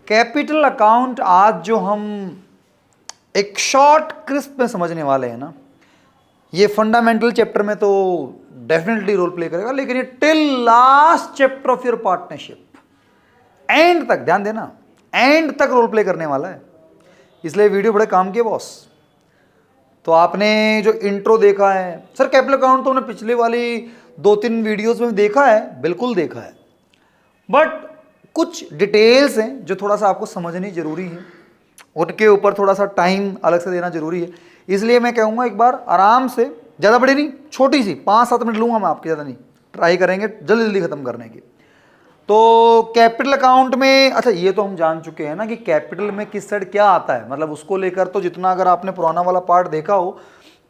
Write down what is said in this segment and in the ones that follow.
Capital account आज जो हम एक शॉर्ट क्रिस्प में समझने वाले हैं ना, ये फंडामेंटल चैप्टर में तो डेफिनेटली रोल प्ले करेगा, लेकिन ये till last chapter of your partnership, and तक ध्यान देना, एंड तक रोल प्ले करने वाला है। इसलिए वीडियो बड़े काम की है बॉस। तो आपने जो इंट्रो देखा है सर, कैपिटल अकाउंट तो हमने पिछले वाली 2-3 वीडियोस में देखा है, बिल्कुल देखा है, बट कुछ डिटेल्स हैं जो थोड़ा सा आपको समझनी जरूरी है, उनके ऊपर थोड़ा सा टाइम अलग से देना जरूरी है। इसलिए मैं कहूँगा एक बार आराम से, ज़्यादा बड़ी नहीं, छोटी सी 5-7 मिनट लूँगा मैं आपके, ज़्यादा नहीं, ट्राई करेंगे जल्दी जल्दी ख़त्म करने की। तो कैपिटल अकाउंट में, अच्छा ये तो हम जान चुके हैं ना कि कैपिटल में किस साइड क्या आता है, मतलब उसको लेकर तो जितना अगर आपने पुराना वाला पार्ट देखा हो,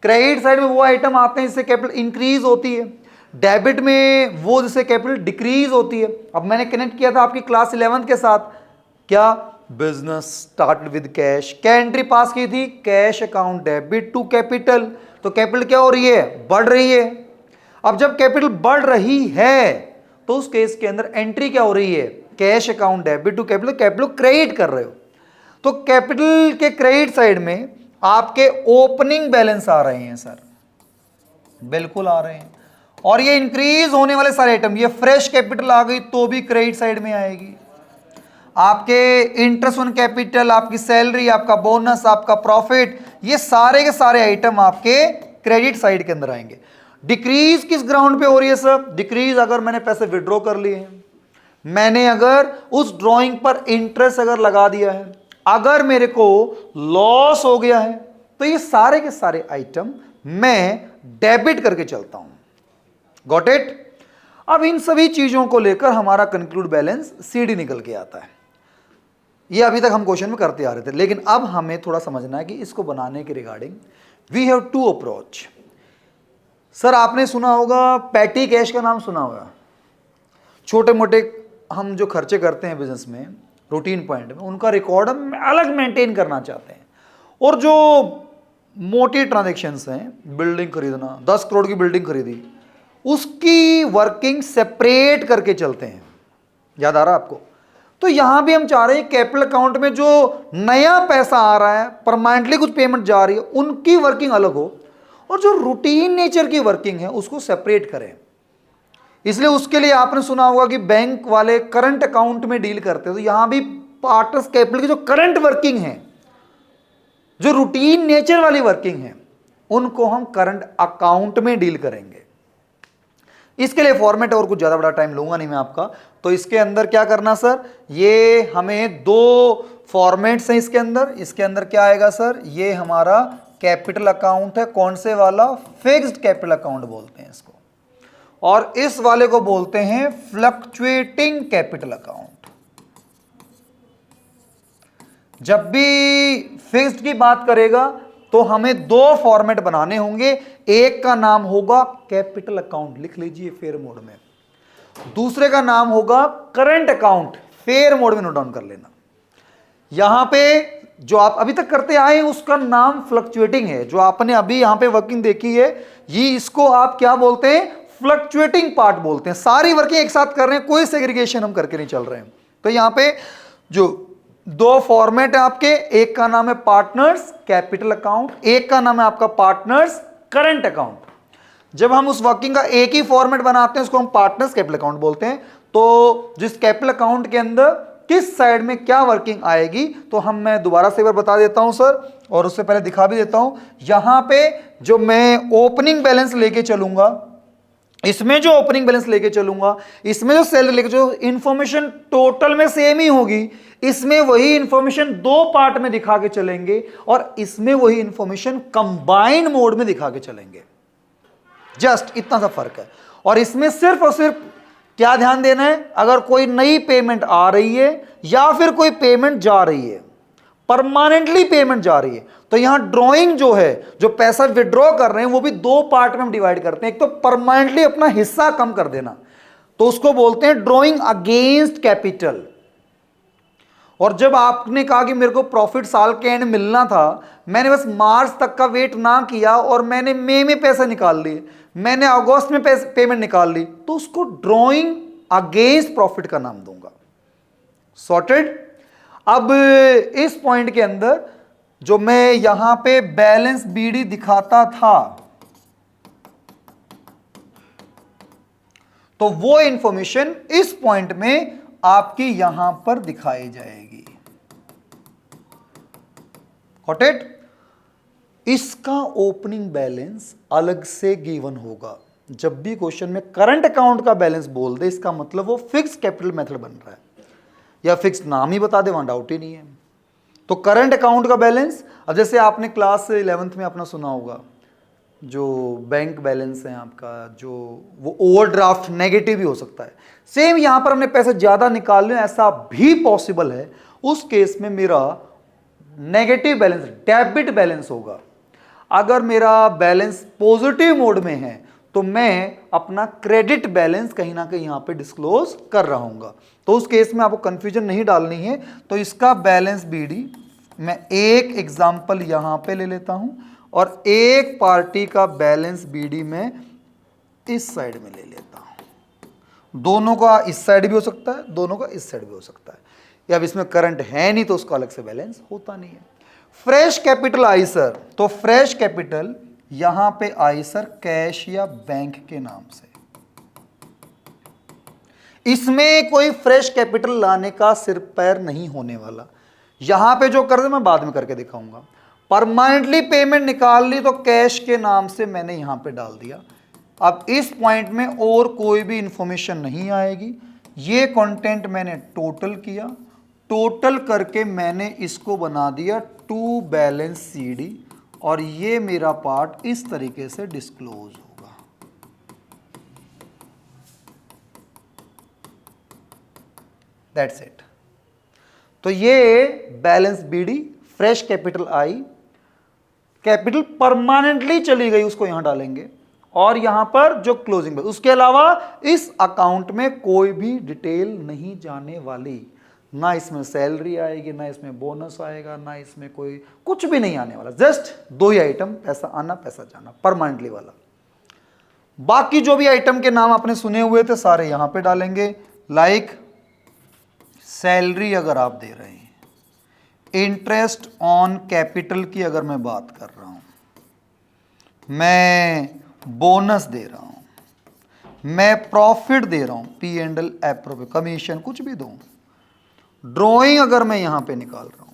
क्रेडिट साइड में वो आइटम आते हैं जिससे कैपिटल इंक्रीज होती है, डेबिट में वो जिससे कैपिटल डिक्रीज होती है। अब मैंने कनेक्ट किया था आपकी क्लास 11th के साथ, क्या बिजनेस स्टार्ट विद कैश, क्या एंट्री पास की थी, cash account debit to capital. तो कैपिटल क्या हो रही है, बढ़ रही है। अब जब कैपिटल बढ़ रही है तो उस केस के अंदर एंट्री क्या हो रही है, cash account debit to capital, capital credit कर रहे हो। तो कैपिटल के क्रेडिट साइड में आपके ओपनिंग बैलेंस आ रहे हैं सर, बिल्कुल आ रहे हैं, और ये इंक्रीज होने वाले सारे आइटम, ये फ्रेश कैपिटल आ गई तो भी क्रेडिट साइड में आएगी। आपके इंटरेस्ट ऑन कैपिटल, आपकी सैलरी, आपका बोनस, आपका प्रॉफिट, ये सारे के सारे आइटम आपके क्रेडिट साइड के अंदर आएंगे। डिक्रीज किस ग्राउंड पे हो रही है सर, डिक्रीज अगर मैंने पैसे विड्रॉ कर लिए हैं, मैंने अगर उस ड्रॉइंग पर इंटरेस्ट अगर लगा दिया है, अगर मेरे को लॉस हो गया है, तो ये सारे के सारे आइटम मैं डेबिट करके चलता हूं। Got it. अब इन सभी चीजों को लेकर हमारा कंक्लूड बैलेंस सीडी निकल के आता है। ये अभी तक हम क्वेश्चन में करते आ रहे थे, लेकिन अब हमें थोड़ा समझना है कि इसको बनाने के regarding we have to approach. Sir आपने सुना होगा पैटी कैश का नाम सुना होगा, छोटे मोटे हम जो खर्चे करते हैं बिजनेस में, रूटीन पॉइंट में, उनका रिकॉर्ड हम अलग मेंटेन करना चाहते हैं। और जो मोटी ट्रांजैक्शंस हैं, बिल्डिंग खरीदना, 10 करोड़ की बिल्डिंग खरीदी, उसकी वर्किंग सेपरेट करके चलते हैं। याद आ रहा है आपको? तो यहां भी हम चाह रहे हैं कैपिटल अकाउंट में जो नया पैसा आ रहा है, परमानेंटली कुछ पेमेंट जा रही है, उनकी वर्किंग अलग हो, और जो रूटीन नेचर की वर्किंग है उसको सेपरेट करें। इसलिए उसके लिए आपने सुना होगा कि बैंक वाले करंट अकाउंट में डील करते हैं, तो यहां भी पार्टनर्स कैपिटल की जो करंट वर्किंग है, जो रूटीन नेचर वाली वर्किंग है, उनको हम करंट अकाउंट में डील करेंगे। इसके लिए फॉर्मेट और कुछ ज्यादा बड़ा टाइम लूंगा नहीं मैं आपका। तो इसके अंदर क्या करना सर, ये हमें 2 फॉर्मेट्स हैं इसके अंदर। इसके अंदर क्या आएगा सर, ये हमारा कैपिटल अकाउंट है, कौन से वाला, फिक्स्ड कैपिटल अकाउंट बोलते हैं इसको, और इस वाले को बोलते हैं फ्लक्चुएटिंग कैपिटल अकाउंट। जब भी फिक्स्ड की बात करेगा तो हमें 2 फॉर्मेट बनाने होंगे। एक का नाम होगा कैपिटल अकाउंट, लिख लीजिए फेयर मोड में, दूसरे का नाम होगा करंट अकाउंट, फेयर मोड में नोट डाउन कर लेना। यहां पे जो आप अभी तक करते आए हैं उसका नाम फ्लक्चुएटिंग है, जो आपने अभी यहां पे वर्किंग देखी है, ये इसको आप क्या बोलते हैं, फ्लक्चुएटिंग पार्ट बोलते हैं। सारी वर्किंग एक साथ कर रहे हैं, कोई सेग्रीगेशन हम करके नहीं चल रहे हैं। तो यहां पे जो 2 फॉर्मेट है आपके, एक का नाम है पार्टनर्स कैपिटल अकाउंट, एक का नाम है आपका पार्टनर्स करंट अकाउंट। जब हम उस वर्किंग का एक ही फॉर्मेट बनाते हैं उसको हम पार्टनर्स कैपिटल अकाउंट बोलते हैं। तो जिस कैपिटल अकाउंट के अंदर किस साइड में क्या वर्किंग आएगी, तो मैं दोबारा से एक बार बता देता हूं सर, और उससे पहले दिखा भी देता हूं। यहां पे जो मैं ओपनिंग बैलेंस लेके चलूंगा, इसमें जो ओपनिंग बैलेंस लेके चलूंगा, इसमें जो सैलरी लेके, जो इंफॉर्मेशन टोटल में सेम ही होगी, इसमें वही इंफॉर्मेशन 2 पार्ट में दिखा के चलेंगे, और इसमें वही इंफॉर्मेशन कंबाइंड मोड में दिखा के चलेंगे। जस्ट इतना सा फर्क है। और इसमें सिर्फ और सिर्फ क्या ध्यान देना है, अगर कोई नई पेमेंट आ रही है या फिर कोई पेमेंट जा रही है, परमानेंटली पेमेंट जा रही है, तो यहां ड्रॉइंग जो है, जो पैसा विड्रॉ कर रहे हैं, वो भी 2 पार्ट में हम डिवाइड करते हैं। एक तो परमानेंटली अपना हिस्सा कम कर देना, तो उसको बोलते हैं ड्रॉइंग अगेंस्ट कैपिटल। और जब आपने कहा कि मेरे को प्रॉफिट साल के एंड मिलना था, मैंने बस मार्च तक का वेट ना किया और मैंने मई में पैसे निकाल लिए, मैंने अगस्त में पेमेंट निकाल ली, तो उसको ड्रॉइंग अगेंस्ट प्रॉफिट का नाम दूंगा। सॉर्टेड। अब इस पॉइंट के अंदर जो मैं यहां पे बैलेंस बीडी दिखाता था, तो वो इंफॉर्मेशन इस पॉइंट में आपकी यहां पर दिखाई जाएगी। Got it? इसका ओपनिंग बैलेंस अलग से गिवन होगा। जब भी क्वेश्चन में करंट अकाउंट का बैलेंस बोल दे, इसका मतलब वो फिक्स कैपिटल मेथड बन रहा है, या फिक्स नाम ही बता दे, वहां डाउट ही नहीं है। तो करंट अकाउंट का बैलेंस, अब जैसे आपने क्लास 11th में अपना सुना होगा, जो बैंक बैलेंस है आपका, जो वो ओवरड्राफ्ट नेगेटिव भी हो सकता है। सेम यहां पर हमने पैसे ज्यादा निकाल लें, ऐसा भी पॉसिबल है। उस केस में मेरा नेगेटिव बैलेंस, डेबिट बैलेंस होगा। अगर मेरा बैलेंस पॉजिटिव मोड में है तो मैं अपना क्रेडिट बैलेंस कहीं ना कहीं यहां पे डिस्क्लोज कर रहा हूंगा। तो उस केस में आपको कंफ्यूजन नहीं डालनी है। तो इसका बैलेंस बीडी मैं एक एग्जांपल यहां पे ले लेता हूं, और एक पार्टी का बैलेंस बीडी में इस साइड में ले लेता हूं। दोनों का इस साइड भी हो सकता है, दोनों का इस साइड भी हो सकता है। या अब इसमें करंट है नहीं तो उसका अलग से बैलेंस होता नहीं है। फ्रेश कैपिटल आई सर, तो फ्रेश कैपिटल यहां पे आई सर कैश या बैंक के नाम से। इसमें कोई फ्रेश कैपिटल लाने का सिर पैर नहीं होने वाला। यहां पे जो कर दे मैं बाद में करके दिखाऊंगा। परमानेंटली पेमेंट निकाल ली तो कैश के नाम से मैंने यहां पे डाल दिया। अब इस पॉइंट में और कोई भी इंफॉर्मेशन नहीं आएगी। ये कंटेंट मैंने टोटल किया, टोटल करके मैंने इसको बना दिया टू बैलेंस सीडी, और ये मेरा पार्ट इस तरीके से डिस्क्लोज होगा। That's it. तो ये बैलेंस बीडी, फ्रेश कैपिटल आई, कैपिटल परमानेंटली चली गई उसको यहां डालेंगे, और यहां पर जो क्लोजिंग, उसके अलावा इस अकाउंट में कोई भी डिटेल नहीं जाने वाली। ना इसमें सैलरी आएगी, ना इसमें बोनस आएगा, ना इसमें कोई कुछ भी नहीं आने वाला। जस्ट दो ही आइटम, पैसा आना पैसा जाना, परमानेंटली वाला। बाकी जो भी आइटम के नाम आपने सुने हुए थे सारे यहां पे डालेंगे। लाइक सैलरी अगर आप दे रहे हैं, इंटरेस्ट ऑन कैपिटल की अगर मैं बात कर रहा हूं, मैं बोनस दे रहा हूं, मैं प्रॉफिट दे रहा हूं, P&L अप्रूव, कमीशन कुछ भी दूं, ड्रॉइंग अगर मैं यहां पे निकाल रहा हूं,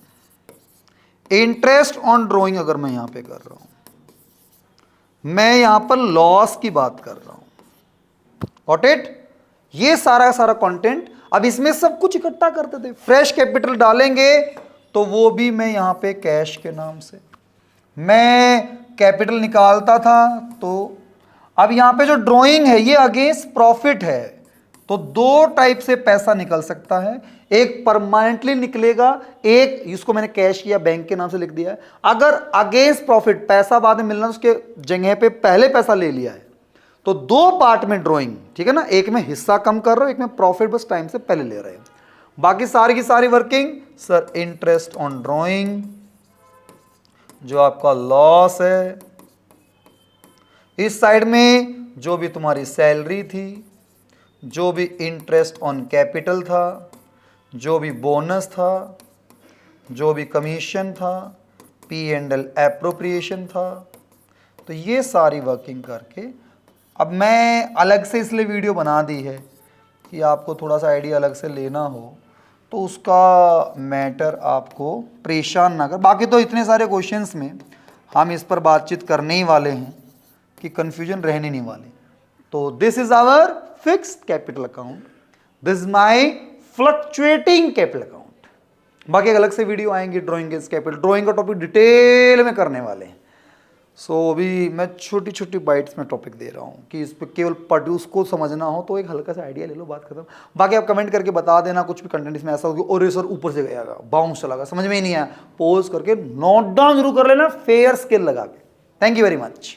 इंटरेस्ट ऑन ड्रॉइंग अगर मैं यहां पे कर रहा हूं, मैं यहां पर लॉस की बात कर रहा हूं। Got it? ये सारा सारा कंटेंट, अब इसमें सब कुछ इकट्ठा करते थे। फ्रेश कैपिटल डालेंगे तो वो भी मैं यहां पे कैश के नाम से, मैं कैपिटल निकालता था। तो अब यहां पे जो ड्रॉइंग है ये अगेंस्ट प्रॉफिट है। तो दो टाइप से पैसा निकल सकता है, एक परमानेंटली निकलेगा, एक इसको मैंने कैश या बैंक के नाम से लिख दिया है। अगर अगेंस्ट प्रॉफिट पैसा बाद में मिलना, उसके जगह पे पहले पैसा ले लिया है, तो दो पार्ट में ड्रॉइंग, ठीक है ना, एक में हिस्सा कम कर रहा हूं, एक में प्रॉफिट बस टाइम से पहले ले रहे हैं। बाकी सारी की सारी working sir interest on drawing, जो आपका लॉस है, इस साइड में जो भी तुम्हारी सैलरी थी, जो भी इंटरेस्ट ऑन कैपिटल था, जो भी बोनस था, जो भी कमीशन था, P&L एप्रोप्रिएशन था। तो ये सारी वर्किंग करके, अब मैं अलग से इसलिए वीडियो बना दी है कि आपको थोड़ा सा आइडिया अलग से लेना हो, तो उसका मैटर आपको परेशान ना कर। बाकी तो इतने सारे क्वेश्चंस में हम इस पर बातचीत करने ही वाले हैं कि कन्फ्यूजन रहने नहीं वाली। तो this is our fixed capital account, this is my fluctuating capital account. बाकी एक अलग से वीडियो आएंगे ड्राइंग अगेंस्ट कैपिटल, ड्राइंग का टॉपिक डिटेल में करने वाले हैं। सो अभी मैं छोटी छोटी बाइट्स में टॉपिक दे रहा हूँ कि इस पर केवल पढ़ उसको समझना हो तो एक हल्का सा आइडिया ले लो, बात खत्म। बाकी आप कमेंट करके बता देना कुछ भी कंटेंट इसमें ऐसा होगा और ये सर ऊपर से गया, बाउंस चला गया, समझ में ही नहीं आया, पॉज करके नोट डाउन जरूर कर लेना फेयर स्केल लगा के। Thank you very much.